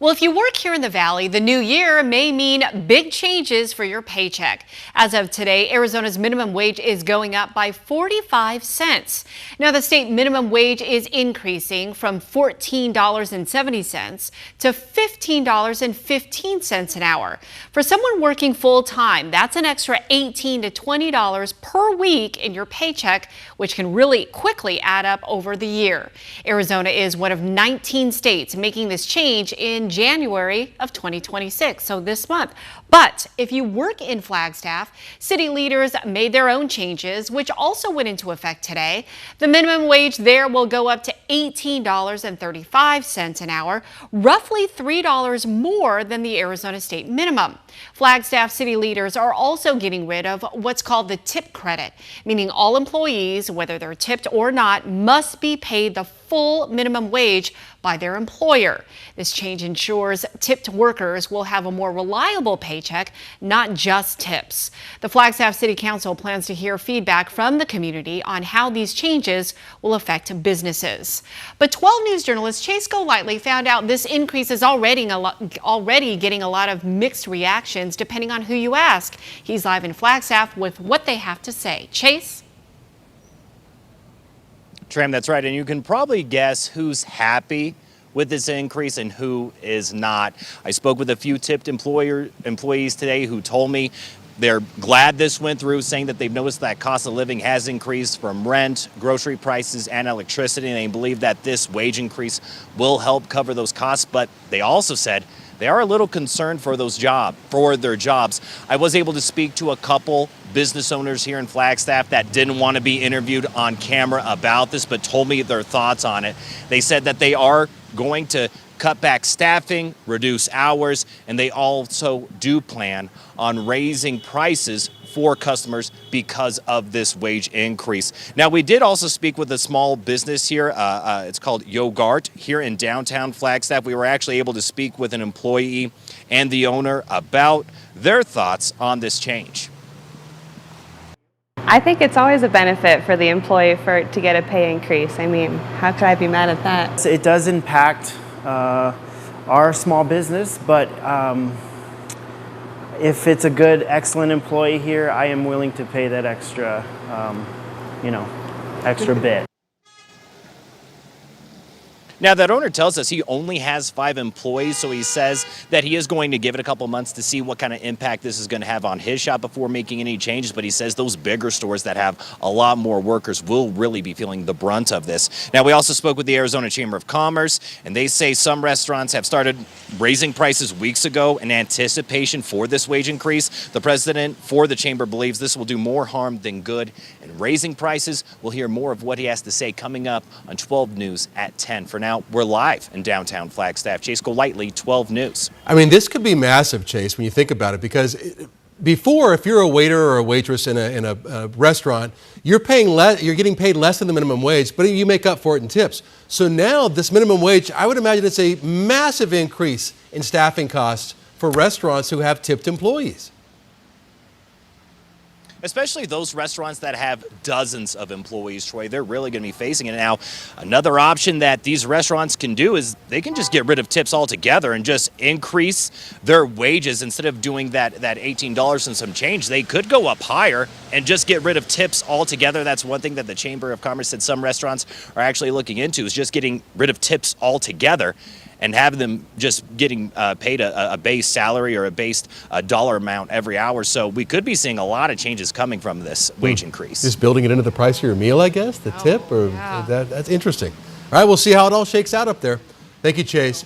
Well, if you work here in the Valley, the new year may mean big changes for your paycheck. As of today, Arizona's minimum wage is going up by 45 cents. Now, the state minimum wage is increasing from $14.70 to $15.15 an hour. For someone working full time, that's an extra $18 to $20 per week in your paycheck, which can really quickly add up over the year. Arizona is one of 19 states making this change in January of 2026, so this month. But if you work in Flagstaff, city leaders made their own changes, which also went into effect today. The minimum wage there will go up to $18.35 an hour, roughly $3 more than the Arizona state minimum. Flagstaff city leaders are also getting rid of what's called the tip credit, meaning all employees, whether they're tipped or not, must be paid the full minimum wage by their employer. This change ensures tipped workers will have a more reliable paycheck, not just tips. The Flagstaff City Council plans to hear feedback from the community on how these changes will affect businesses. But 12 News journalist Chase Golightly found out this increase is already getting a lot of mixed reactions depending on who you ask. He's live in Flagstaff with what they have to say. Chase? Tram, that's right. And you can probably guess who's happy with this increase and who is not. I spoke with a few tipped employees today who told me they're glad this went through, saying that they've noticed that cost of living has increased from rent, grocery prices, and electricity. And they believe that this wage increase will help cover those costs. But they also said they are a little concerned for their jobs. I was able to speak to a couple business owners here in Flagstaff that didn't want to be interviewed on camera about this, but told me their thoughts on it. They said that they are going to cut back staffing, reduce hours, and they also do plan on raising prices for customers because of this wage increase. Now, we did also speak with a small business here. It's called Yogurt here in downtown Flagstaff. We were actually able to speak with an employee and the owner about their thoughts on this change. I think it's always a benefit for the employee to get a pay increase. I mean, how could I be mad at that? It does impact our small business, but if it's a good, excellent employee here, I am willing to pay that extra, extra bit. Now, that owner tells us he only has 5 employees, so he says that he is going to give it a couple months to see what kind of impact this is going to have on his shop before making any changes. But he says those bigger stores that have a lot more workers will really be feeling the brunt of this. Now, we also spoke with the Arizona Chamber of Commerce, and they say some restaurants have started raising prices weeks ago in anticipation for this wage increase. The president for the chamber believes this will do more harm than good in raising prices. We'll hear more of what he has to say coming up on 12 News at 10. For now, we're live in downtown Flagstaff. Chase Golightly, 12 News. I mean, this could be massive, Chase, when you think about it, because before, if you're a waiter or a waitress in a restaurant, you're getting paid less than the minimum wage, but you make up for it in tips. So now this minimum wage, I would imagine it's a massive increase in staffing costs for restaurants who have tipped employees. Especially those restaurants that have dozens of employees, Troy, they're really going to be facing it. Now, another option that these restaurants can do is they can just get rid of tips altogether and just increase their wages. Instead of doing that $18 and some change, they could go up higher and just get rid of tips altogether. That's one thing that the Chamber of Commerce said some restaurants are actually looking into, is just getting rid of tips altogether and have them just getting paid a base salary or a base dollar amount every hour. So we could be seeing a lot of changes coming from this wage increase. Just building it into the price of your meal, I guess, the tip, or yeah. that's interesting. All right, we'll see how it all shakes out up there. Thank you, Chase.